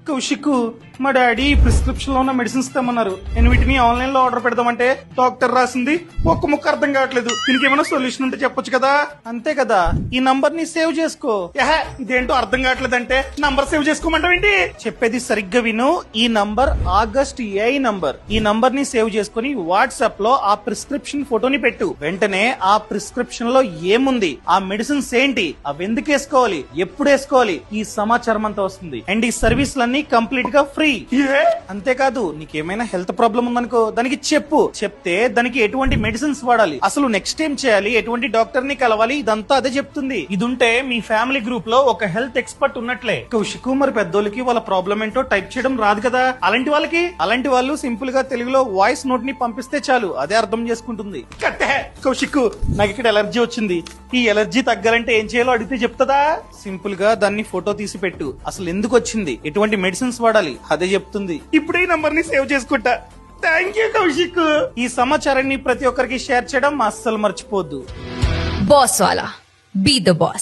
కౌశిక్, మా daddy prescription లో ఉన్న మెడిసిన్స్ తెమ్మన్నారు. నేను వీటిని ఆన్లైన్ లో ఆర్డర్ పెడదామంటే డాక్టర్ రాసింది ఒక్క ముక్క అర్థం కావట్లేదు. దీనికి ఏమైనా సొల్యూషన్ ఉంటే చెప్పొచ్చు కదా. అంతే కదా, ఈ నంబర్ ని సేవ్ చేసుకో. ఇదేంటో అర్థం కావట్లేదు అంటే నంబర్ సేవ్ చేసుకోమంటావేంటి? చెప్పేది సరిగ్గా విను. ఈ నంబర్ ఆగస్ట్ ఏ నంబర్. ఈ నంబర్ ని సేవ్ చేసుకుని వాట్సాప్ లో ఆ ప్రిస్క్రిప్షన్ ఫోటోని పెట్టు. వెంటనే ఆ ప్రిస్క్రిప్షన్ లో ఏముంది, ఆ మెడిసిన్స్ ఏంటి, అవి ఎందుకు వేసుకోవాలి, ఎప్పుడు వేసుకోవాలి, ఈ సమాచారం అంతా వస్తుంది. అండ్ ఈ సర్వీస్ కంప్లీట్ గా ఫ్రీ. అంతేకాదు, నీకేమైనా హెల్త్ ప్రాబ్లం ఉందనుకో దానికి చెప్తే దానికి ఎటువంటి మెడిసిన్స్ వాడాలి, అసలు నెక్స్ట్ ఏం చేయాలి, ఎటువంటి డాక్టర్ ని కలవాలి, ఇదంతా అదే చెప్తుంది. ఇది ఉంటే మీ ఫ్యామిలీ గ్రూప్ లో ఒక హెల్త్ ఎక్స్పర్ట్ ఉన్నట్లే. కౌశిక్, మరి పెద్దోళ్ళకి వాళ్ళ ప్రాబ్లం ఏంటో టైప్ చేయడం రాదు కదా, అలాంటి వాళ్ళు సింపుల్ గా తెలుగులో వాయిస్ నోట్ ని పంపిస్తే చాలు, అదే అర్థం చేసుకుంటుంది. కౌశిక్, నాకు ఇక్కడ ఎలర్జీ వచ్చింది. ఈ ఎలర్జీ తగ్గాలంటే ఏం చేయాలో అడిగితే చెప్తుందా? సింపుల్ గా దాన్ని ఫోటో తీసి పెట్టు. అసలు ఎందుకు వచ్చింది, ఎటువంటి మెడిసిన్స్ వాడాలి, అదే చెప్తుంది. ఇప్పుడే ఈ నంబర్ ని సేవ్ చేసుకుంటా. Thank you Kaushik. ఈ సమాచారాన్ని ప్రతి ఒక్కరికి షేర్ చేయడం అస్సలు మర్చిపోద్దు. బాస్ వాలా, బీ ద బాస్.